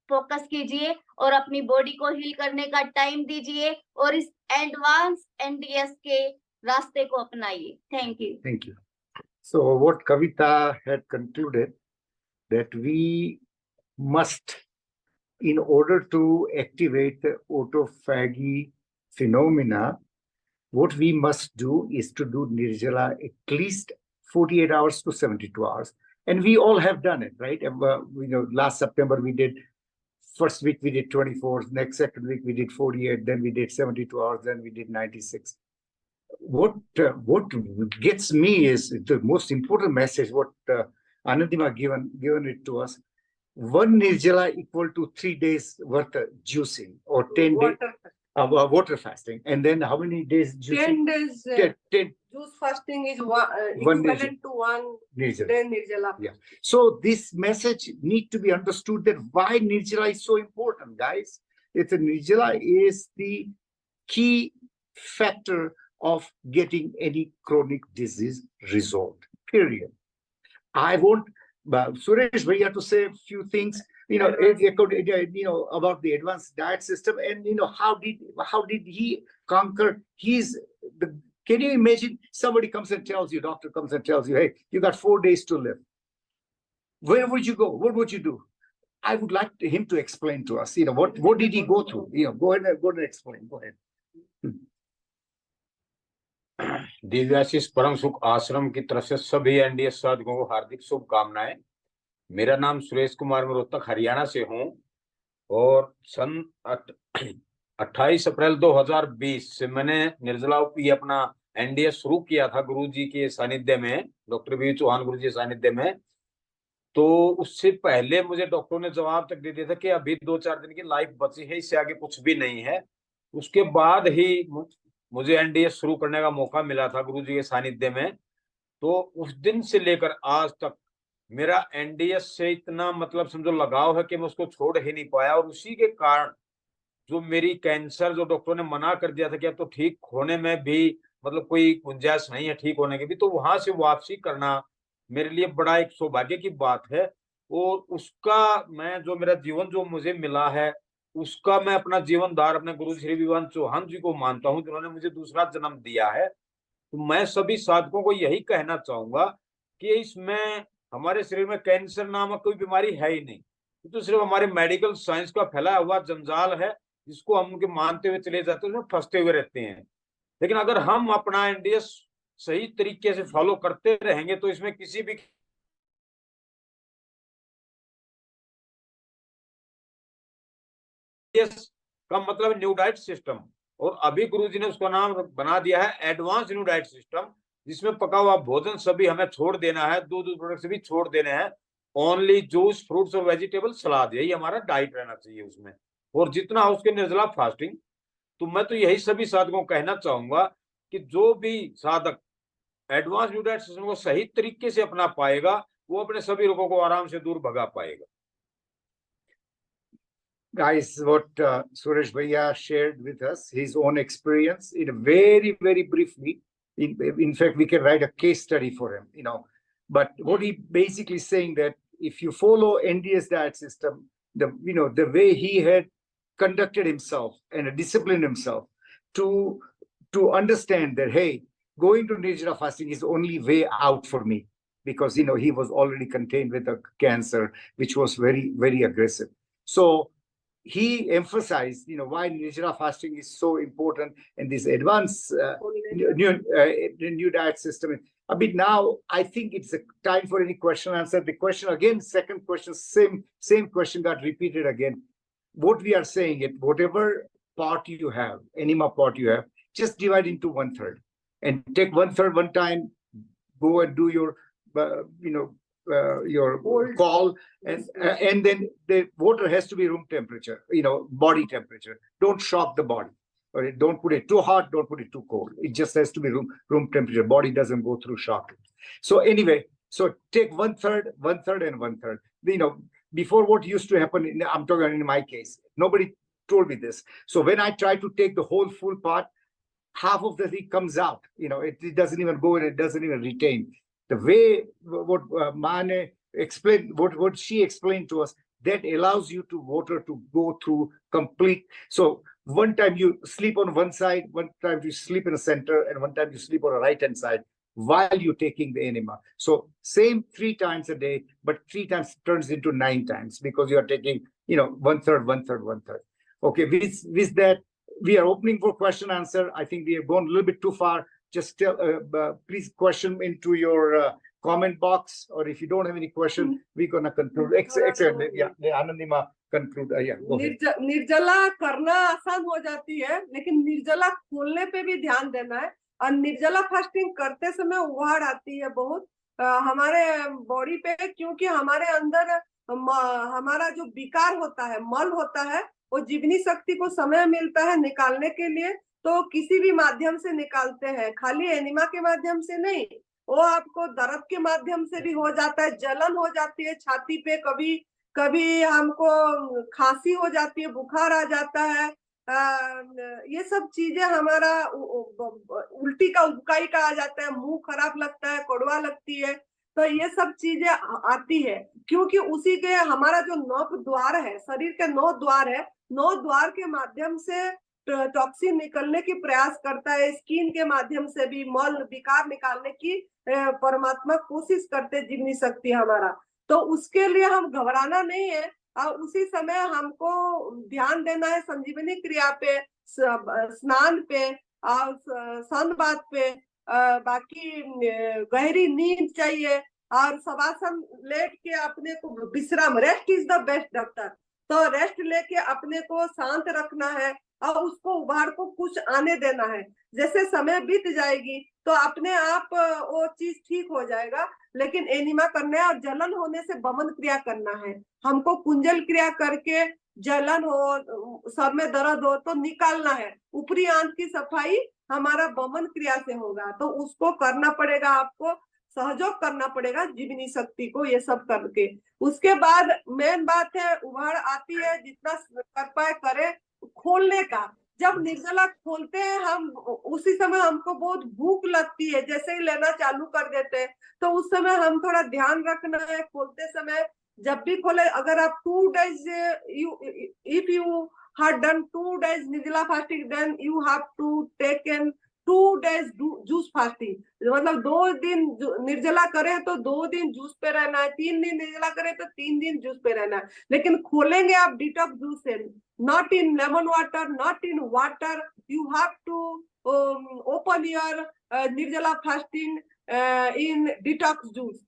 फोकस कीजिए और अपनी बॉडी को हील करने का टाइम दीजिए और इस एडवांस एनडीएस के रास्ते को अपनाइए। Thank you.
Thank you. So what Kavita had concluded, that we must, in order to activate the autophagy phenomena, what we must do is to do Nirjala at least 48 hours to 72 hours. And we all have done it, right? Last September we did, first week we did 24, next second week we did 48, then we did 72 hours, then we did 96. What gets me is the most important message, what Anandima given it to us. 1 Nirjala equal to 3 days worth of juicing, or 10 days water fasting. And then how many days juicing?
10 days
10
juice fasting is
One
equivalent to 1
Nirjala.
day Nirjala.
Yeah. So this message need to be understood, that why Nirjala is so important, guys. It's a Nirjala is the key factor of getting any chronic disease resolved, period. I want Suresh Bhaiya to say a few things, about the advanced diet system, and how did he conquer can you imagine somebody comes and tells you, doctor comes and tells you, hey, you got 4 days to live. Where would you go? What would you do? I would like him to explain to us, what did he go through? Go ahead and explain. Go ahead.
दिव्याशीष परम सुख आश्रम की तरफ से सभी एनडीएस साधकों को हार्दिक शुभकामनाएं। मेरा नाम सुरेश कुमार, मैं रोहतक हरियाणा से हूं और सन 28 अप्रैल 2020 से मैंने निर्जला ओपी अपना एनडीएस शुरू किया था गुरुजी के सानिध्य में, डॉक्टर बी चौहान गुरुजी के सानिध्य में। तो उससे पहले मुझे डॉक्टर ने जवाब तक दे दिया था कि अभी 2-4 दिन की लाइफ बची है, इससे आगे कुछ भी नहीं है। उसके बाद ही मुझे एनडीएस शुरू करने का मौका मिला था गुरुजी के सानिध्य में। तो उस दिन से लेकर आज तक मेरा एनडीएस से इतना मतलब समझो लगाव है कि मैं उसको छोड़ ही नहीं पाया। और उसी के कारण जो मेरी कैंसर, जो डॉक्टरों ने मना कर दिया था कि अब तो ठीक होने में भी मतलब कोई गुंजाइश नहीं है ठीक होने की भी, तो वहां से वापसी करना मेरे लिए बड़ा एक सौभाग्य की बात है। और उसका मैं जो मेरा जीवन जो मुझे मिला है उसका मैं अपना जीवनदार अपने गुरु श्री विवान चौहान जी को मानता हूं, जिन्होंने मुझे दूसरा जन्म दिया है। तो मैं सभी साधकों को यही कहना चाहूंगा कि इसमें हमारे शरीर में कैंसर नामक कोई बीमारी है ही नहीं, तो सिर्फ हमारे मेडिकल साइंस का फैला हुआ जंजाल है जिसको हम उनके मानते हुए चले जाते हैं, उसमें फंसते हुए रहते हैं। लेकिन अगर हम अपना एनडीएस सही तरीके से फॉलो करते रहेंगे तो इसमें किसी भी का मतलब न्यू डाइट सिस्टम, और अभी गुरुजी ने उसका नाम बना दिया है एडवांस न्यू डाइट सिस्टम, जिसमें पका हुआ भोजन सभी हमें छोड़ देना है, दूध प्रोडक्ट भी छोड़ देने हैं, ओनली जूस, फ्रूट्स और वेजिटेबल, सलाद, यही हमारा डाइट रहना चाहिए उसमें, और जितना हो उसके निर्जला फास्टिंग। तो मैं तो यही सभी साधकों को कहना चाहूंगा कि जो भी साधक एडवांस न्यू डाइट सिस्टम को सही तरीके से अपना पाएगा वो अपने सभी रोगों को आराम से दूर भगा पाएगा।
Guys, what Suresh Bhaiya shared with us, his own experience, in a very, very briefly. In fact, we can write a case study for him, But what he basically saying that if you follow NDS diet system, the way he had conducted himself and disciplined himself to understand that, hey, going to Nirjala fasting is the only way out for me, because he was already contained with a cancer which was very, very aggressive. So he emphasized, why Nirjala fasting is so important, and this advanced new diet system. A bit now, I think it's a time for any question answer. The question again, second question, same question got repeated again. What we are saying it, whatever part you have, enema part you have, just divide into 1/3, and take 1/3 one time. Go and do your, your
Cold.
call,
Yes,
and then the water has to be room temperature, body temperature. Don't shock the body. Or don't put it too hot, don't put it too cold. It just has to be room temperature. Body doesn't go through shock. So anyway, so take 1/3, 1/3, and 1/3. Before, what used to happen, I'm talking in my case, nobody told me this. So when I try to take the whole full pot, half of the thing comes out. It doesn't even go and it doesn't even retain. The way what Mane explained, what she explained to us, that allows you to water to go through complete. So one time you sleep on one side, one time you sleep in the center, and one time you sleep on the right-hand side while you're taking the enema. So same 3 times a day, but 3 times turns into 9 times because you are taking, 1/3, 1/3, 1/3. Okay, with that, we are opening for question answer. I think we have gone a little bit too far. Just please question into your comment box, or if you don't have any question, we're gonna conclude. Excellent. Yeah, Anandima conclude. Yeah, go ahead.
निर्जला करना आसान हो जाती है, लेकिन निर्जला खोलने पे भी ध्यान देना है। और निर्जला फास्टिंग करते समय उबाड़ आती है बहुत हमारे बॉडी पे, क्योंकि हमारे अंदर हमारा जो विकार होता है, मल होता है, वो जीवनी शक्ति को समय मिलता है निकालने के लिए, तो किसी भी माध्यम से निकालते हैं, खाली एनिमा के माध्यम से नहीं। वो आपको दर्द के माध्यम से भी हो जाता है, जलन हो जाती है छाती पे, कभी कभी हमको खांसी हो जाती है, बुखार आ जाता है। ये सब चीजें हमारा उल्टी का उबकाई का आ जाता है, मुंह खराब लगता है, कड़वा लगती है। तो ये सब चीजें आती है क्योंकि उसी के हमारा जो 9 द्वार है, शरीर के 9 द्वार है, 9 द्वार के माध्यम से टॉक्सिन निकलने की प्रयास करता है। स्किन के माध्यम से भी मल विकार निकालने की परमात्मा कोशिश करते जीवनी शक्ति हमारा। तो उसके लिए हम घबराना नहीं है, और उसी समय हमको ध्यान देना है संजीवनी क्रिया पे, स्नान पे और सनबाथ पे। बाकी गहरी नींद चाहिए और शवासन लेट के अपने को विश्राम, rest is the best doctor. तो रेस्ट लेके अपने को शांत रखना है और उसको उबाड़ को कुछ आने देना है। जैसे समय बीत जाएगी तो अपने आप वो चीज ठीक हो जाएगा, लेकिन एनिमा करना है और जलन होने से बमन क्रिया करना है। हमको कुंजल क्रिया करके जलन हो, सर में दर्द हो तो निकालना है। ऊपरी आंत की सफाई हमारा बमन क्रिया से होगा, तो उसको करना पड़ेगा, आपको सहयोग करना पड़ेगा जीवनी शक्ति को, ये सब करके। उसके बाद मेन बात है, उबाड़ आती है, जितना कर पाए करे खोलने का। जब निर्जला खोलते हैं हम, उसी समय हमको बहुत भूख लगती है, जैसे ही लेना चालू कर देते हैं, तो उस समय हम थोड़ा ध्यान रखना है खोलते समय। जब भी खोले, अगर आप 2 days if you had done 2 days निर्जला fasting, then you have to take in 2 days juice fasting. मतलब 2 दिन निर्जला करें तो 2 दिन जूस पे रहना है, 3 दिन निर्जला करें तो 3 दिन जूस पे रहना है। लेकिन खोलेंगे आप डिटॉक्स जूस से, not in lemon water, not in water, you have to open your निर्जला फास्टिंग in detox juice।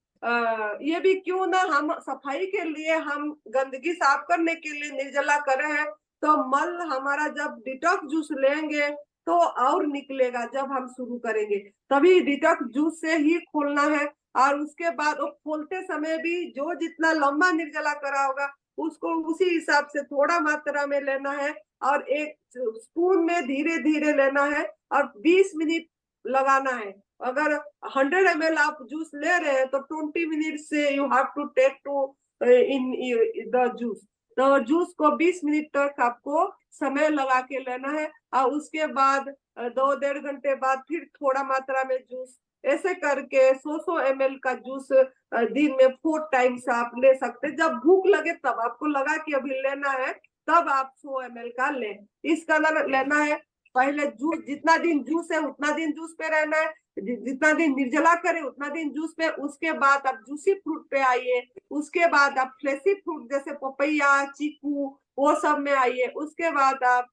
ये भी क्यों ना, हम सफाई के लिए, हम गंदगी साफ करने के लिए निर्जला कर रहे हैं, तो मल हमारा जब डिटॉक्स जूस लेंगे तो और निकलेगा। जब हम शुरू करेंगे तभी डिटॉक्स जूस से ही खोलना है। और उसके बाद वो खोलते समय भी जो जितना लंबा निर्जला करा होगा उसको उसी हिसाब से थोड़ा मात्रा में लेना है, और एक स्पून में धीरे धीरे लेना है और 20 मिनट लगाना है। अगर 100 ml आप जूस ले रहे हैं तो 20 मिनट से you have to take to in the juice. तो जूस को 20 मिनट तक आपको समय लगा के लेना है, और उसके बाद 2-1.5 घंटे बाद फिर थोड़ा मात्रा में जूस, ऐसे करके 100 ml का जूस दिन में 4 टाइम्स आप ले सकते हैं। जब भूख लगे तब आपको लगा कि अभी लेना है, तब आप 100 ml का लें। इस कदर लेना है। पहले जूस, जितना दिन जूस है उतना दिन जूस पे रहना है, जितना दिन निर्जला करे उतना दिन जूस पे। उसके बाद आप जूसी फ्रूट पे आइए, उसके बाद आप फ्लेशी फ्रूट जैसे पपैया, चीकू, वो सब में आइए। उसके बाद आप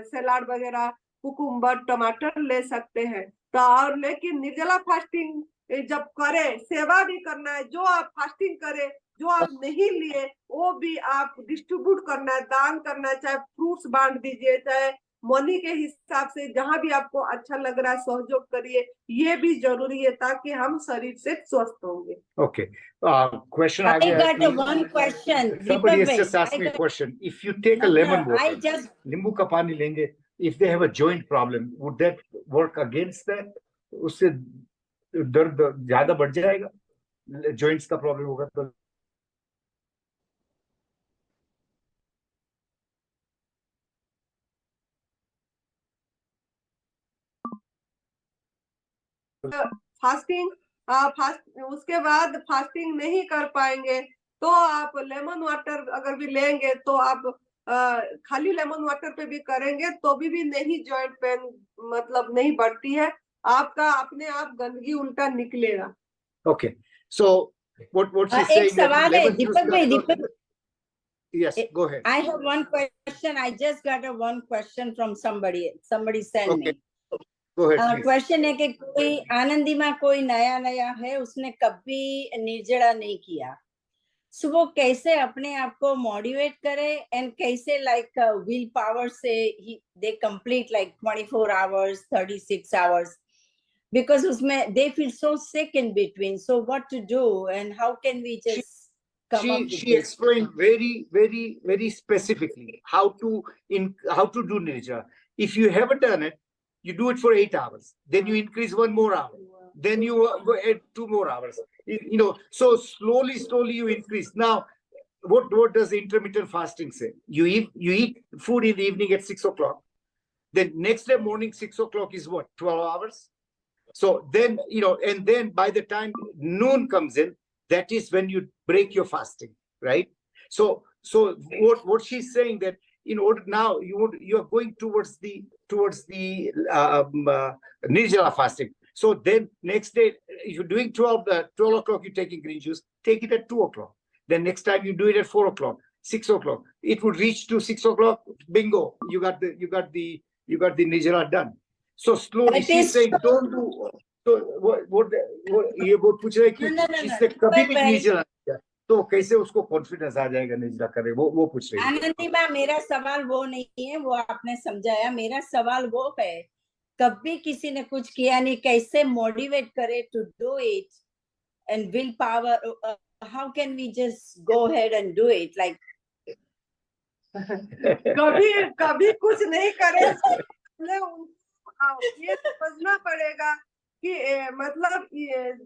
सलाद वगैरह, कुकुम्बर, टमाटर ले सकते हैं। तो और लेकिन निर्जला फास्टिंग जब करे, सेवा भी करना है। जो आप फास्टिंग करे, जो आप नहीं लिए वो भी आप डिस्ट्रीब्यूट करना है, दान करना है। चाहे फ्रूट्स बांट दीजिए, चाहे मनी के हिसाब से जहां भी आपको अच्छा लग रहा है सहयोग करिए, ये भी जरूरी है ताकि हम शरीर से स्वस्थ होंगे।
Okay. Question
I
again.
got one question.
Somebody has
Deepak
just
bhai,
asked
I
me a
got-
question. If you take a
No,
lemon
no, I
water,
just
नींबू का पानी लेंगे, if they have a joint problem, would that work against that? उससे दर्द ज्यादा बढ़ जाएगा, joints का प्रॉब्लम होगा तो।
फास्टिंग उसके बाद फास्टिंग नहीं कर पाएंगे तो आप लेमन वाटर अगर भी लेंगे तो आप खाली लेमन वाटर पे भी करेंगे तो भी नहीं जॉइंट पेन मतलब नहीं बढ़ती है, आपका अपने आप गंदगी उल्टा निकलेगा।
Okay. So what she's
एक
saying that
सवाल है
lemon juice
दीपक भाई,
does not-
Deepak
Yes, go ahead.
I have one question. I just got a one question from somebody. Somebody sent
Okay.
me.
Go ahead, please.
Question है कि कोई आनंदी में कोई नया है, उसने कभी निर्जला नहीं किया, सो वो कैसे अपने आप को मोटिवेट करे एंड कैसे लाइक विल पावर से they complete like 24 hours 36 hours because उसमें they feel so sick in between, so what to do and how can we just come up with
She
this?
explained very specifically how to do Nirjala. If you haven't done it, you do it for 8 hours, then you increase 1 more hour, then you go add 2 more hours. You know, so slowly you increase. Now, what does intermittent fasting say? You eat food in the evening at 6 o'clock. Then next day morning 6 o'clock is what? 12 hours. So then, you know, and then by the time noon comes in, that is when you break your fasting, right? So what she's saying that in order now you are going towards the Nirjala fasting. So then next day, if you're doing 12 o'clock, you're taking green juice, take it at 2 o'clock. Then next time you do it at 4 o'clock, 6 o'clock. It would reach to 6 o'clock. Bingo, you got the Nirjala done. So slowly
That
she's
is
saying don't do. So what ये वो पूछ रहे कि
No.
जिसने कभी भी
But-
निर्जला किया तो कैसे उसको कॉन्फिडेंस आ जाएगा निर्जला करे, वो पूछ रही है।
आनंदी माँ, मेरा सवाल वो नहीं है, वो आपने समझाया। मेरा सवाल वो है, कभी किसी ने कुछ किया नहीं, कैसे मोटिवेट करे to do it and will power, how can we just go ahead and do it like
कभी कुछ नहीं करे, ये समझना पड़ेगा कि मतलब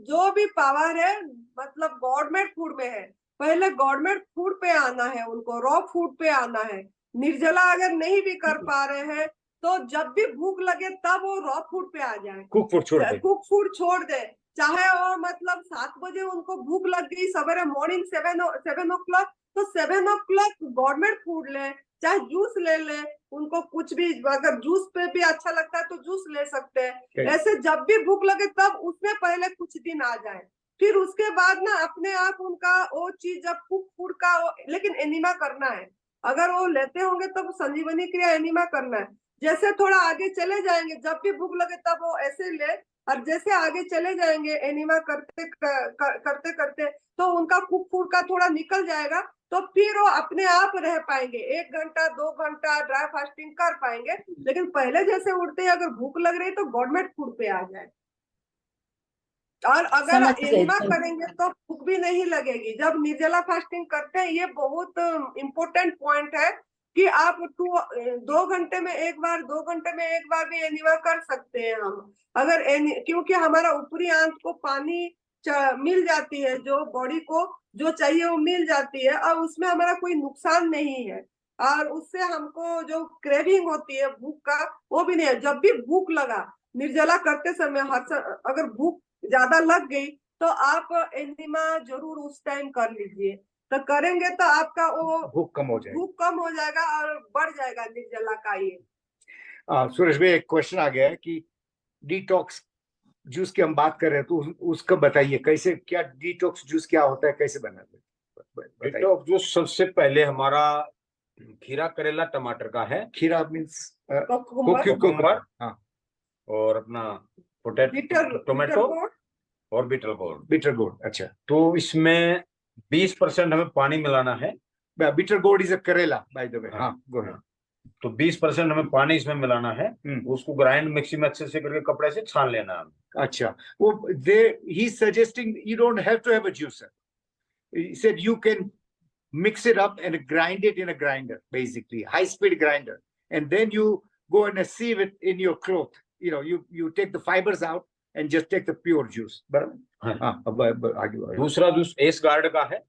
जो भी पावर है मतलब गवर्नमेंट फूड में है, पहले गवर्नमेंट फूड पे आना है, उनको रॉ फूड पे आना है। निर्जला अगर नहीं भी कर पा रहे हैं तो जब भी भूख लगे तब वो रॉ फूड पे आ जाए,
कुक फूड छोड़ दे।
कुक फूड छोड़ दे, चाहे वो मतलब 7 बजे उनको भूख लग गई सवेरे मॉर्निंग 7 o'clock तो 7 o'clock गवर्नमेंट फूड ले, चाहे जूस ले, उनको कुछ भी अगर जूस पे भी अच्छा लगता है तो जूस ले सकते हैं। ऐसे जब भी भूख लगे तब उसमें पहले कुछ दिन आ जाए, फिर उसके बाद ना अपने आप उनका वो चीज जब कुक फूड का लेकिन एनिमा करना है, अगर वो लेते होंगे तो संजीवनी क्रिया एनिमा करना है। जैसे थोड़ा आगे चले जाएंगे, जब भी भूख लगे तब वो ऐसे ले, और जैसे आगे चले जाएंगे एनिमा करते तो उनका कुक फूड का थोड़ा निकल जाएगा, तो फिर वो अपने आप रह पाएंगे, 1 घंटा 2 घंटा ड्राई फास्टिंग कर पाएंगे। लेकिन पहले जैसे उठते ही अगर भूख लग रही तो गवर्नमेंट फूड पे आ जाए, और अगर एनिमा करेंगे तो भूख भी नहीं लगेगी। जब निर्जला फास्टिंग करते हैं, ये बहुत इम्पोर्टेंट पॉइंट है कि आप 2 घंटे में एक बार 2 घंटे में एक बार भी एनिमा कर सकते हैं हम, अगर क्योंकि हमारा ऊपरी आंत को पानी मिल जाती है, जो बॉडी को जो चाहिए वो मिल जाती है, और उसमें हमारा कोई नुकसान नहीं है, और उससे हमको जो क्रेविंग होती है भूख का वो भी नहीं है। जब भी भूख लगा निर्जला करते समय अगर भूख ज्यादा लग गई तो आप एनिमा जरूर उस टाइम कर लीजिए, तो करेंगे तो आपका वो
भूख कम हो
जाएगा और बढ़ जाएगा निर्जला का ये।
सुरेश भाई, एक क्वेश्चन आ गया है कि डिटॉक्स जूस की हम बात कर रहे हैं तो उसका बताइए कैसे, क्या डिटॉक्स जूस क्या होता है, कैसे बनाते हैं?
डिटॉक्स जूस सबसे पहले हमारा खीरा, करेला, टमाटर का है।
खीरा मीन्स
कुकुम्बर,
हाँ,
और अपना पोटैटो, टोमेटो और बिटर गोर्ड।
अच्छा,
तो इसमें 20% हमें पानी मिलाना है।
बिटर गोर्ड इज अ करेला बाय द वे। हाँ, गो अहेड।
तो 20% हमें पानी इसमें मिलाना है, उसको ग्राइंड मिक्सी में अच्छे से करके कपड़े से छान लेना है।
Acha. Well, he's suggesting you don't have to have a juicer. He said you can mix it up and grind it in a grinder, basically high-speed grinder, and then you go and sieve it in your cloth. You know, you take the fibers out and just take the pure juice.
दूसरा जूस एस गार्ड का है,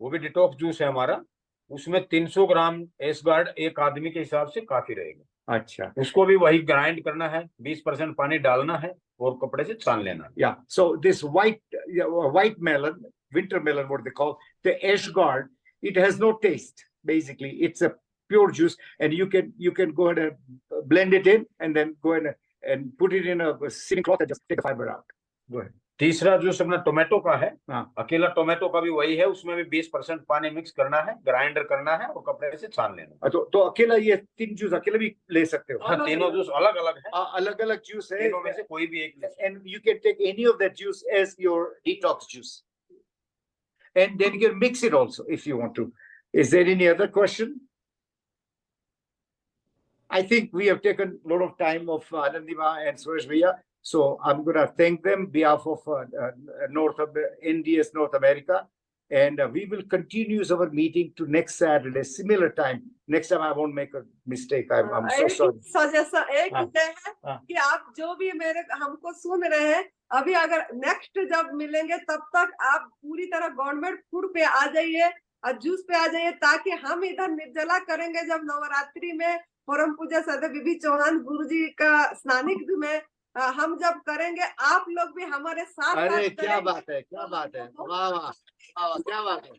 वो भी डिटॉक्स जूस है हमारा। उसमें 300 ग्राम एस गार्ड एक आदमी के हिसाब से काफी रहेगा।
अच्छा,
उसको भी वही ग्राइंड करना है, 20% पानी डालना है और कपड़े से छान लेना है।
Yeah. So this white melon, winter melon, what they call the ash guard, it has no taste. Basically, it's a pure juice, and you can go ahead and blend it in, and then go ahead and put it in a sieving cloth and just take the fiber out. Go ahead.
तीसरा जूस अपना टोमेटो का है।
हाँ।
अकेला टोमेटो का भी वही है, उसमें भी 20% पानी मिक्स करना है, ग्राइंडर करना है और कपड़े से छान लेना।
तो अकेला ये 3 जूस अकेला भी ले सकते हो।
हाँ, तीनों जूस अलग अलग है,
अलग अलग जूस है,
तीनों में से कोई भी एक।
and you can take any of that juice as your detox juice, and then you can mix it also if you want to. Is there any other question? I think we have taken a lot of time of Anandima and Suresh Bhaiya, so I'm going to thank them on behalf of NDS North America, and we will continue our meeting to next Saturday, similar time. Next time I won't make a mistake. I'm so sorry.
Suggestion एक
हाँ,
ये है
हाँ।
कि आप जो भी हमको सुन रहे हैं अभी, अगर नेक्स्ट जब मिलेंगे तब तक आप पूरी तरह गवर्नमेंट फूड पे आ जाइए और जूस पे आ जाइए, ताकि हम इधर निर्जला करेंगे जब नवरात्रि में परम पूज्य सदैव बीबी चौहान गुरुजी का स्नानिक में हम जब करेंगे, आप लोग भी हमारे साथ
अरे
साथ
क्या
करेंगे।
बात है, क्या बात है, वाह वाह वाह, क्या बात है।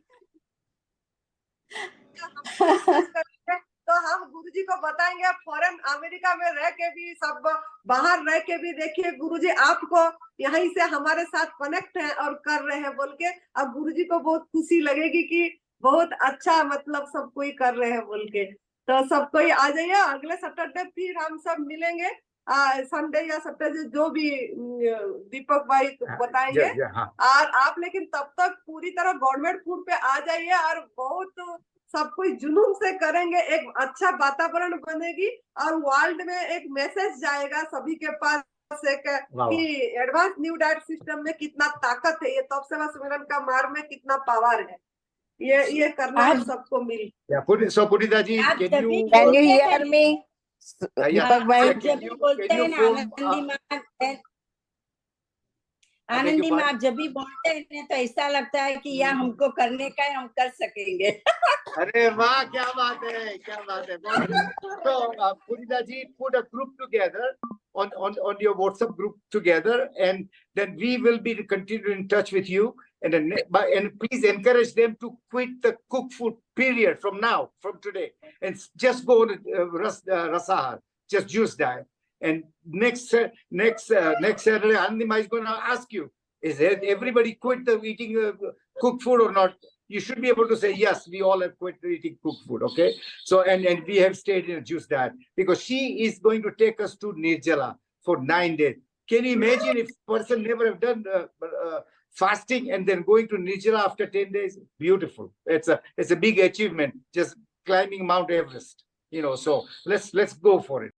तो हम गुरुजी को बताएंगे, फॉरेन अमेरिका में रह के भी, सब बाहर रह के भी देखिए गुरुजी आपको यहीं से हमारे साथ कनेक्ट है और कर रहे हैं बोल के, अब गुरुजी को बहुत खुशी लगेगी कि बहुत अच्छा मतलब सब कोई कर रहे हैं बोल के। तो सब कोई आ जाइए, अगले सैटरडे फिर हम सब मिलेंगे, संडे या सैटरडे जो भी दीपक भाई बताएंगे। और आप लेकिन तब तक पूरी तरह गवर्नमेंट फूड पे आ जाइए और बहुत सब कोई जुनून से करेंगे, एक अच्छा वातावरण बनेगी और वर्ल्ड में एक मैसेज जाएगा सभी के पास एक कि एडवांस न्यू डाइट सिस्टम में कितना ताकत है, ये तप सेवा सुमिरन का मार्ग में कितना पावर है, ये करना है सबको मिल।
So Punita ji,
can you hear me?
Deepak
bhai, जब भी बोलते हैं ना आनंदी माँ, जब भी बोलते हैं तो ऐसा लगता है कि यह हमको करने का है, हम कर सकेंगे।
अरे वाह, क्या बात है, क्या बात है। So Punita ji, put a group together on your WhatsApp group together, and then we will be continuing in touch with you, and please encourage them to quit the cooked food period from now, from today, and just go on rasahar, just juice diet. And next Saturday, Anandima is going to ask you, has everybody quit the eating cooked food or not? You should be able to say, yes, we all have quit eating cooked food, okay? So, and we have stayed in a juice diet, because she is going to take us to Nirjala for 9 days. Can you imagine if person never have done fasting and then going to Nirjala after 10 days? Beautiful. It's a big achievement, just climbing Mount Everest, you know, so let's go for it.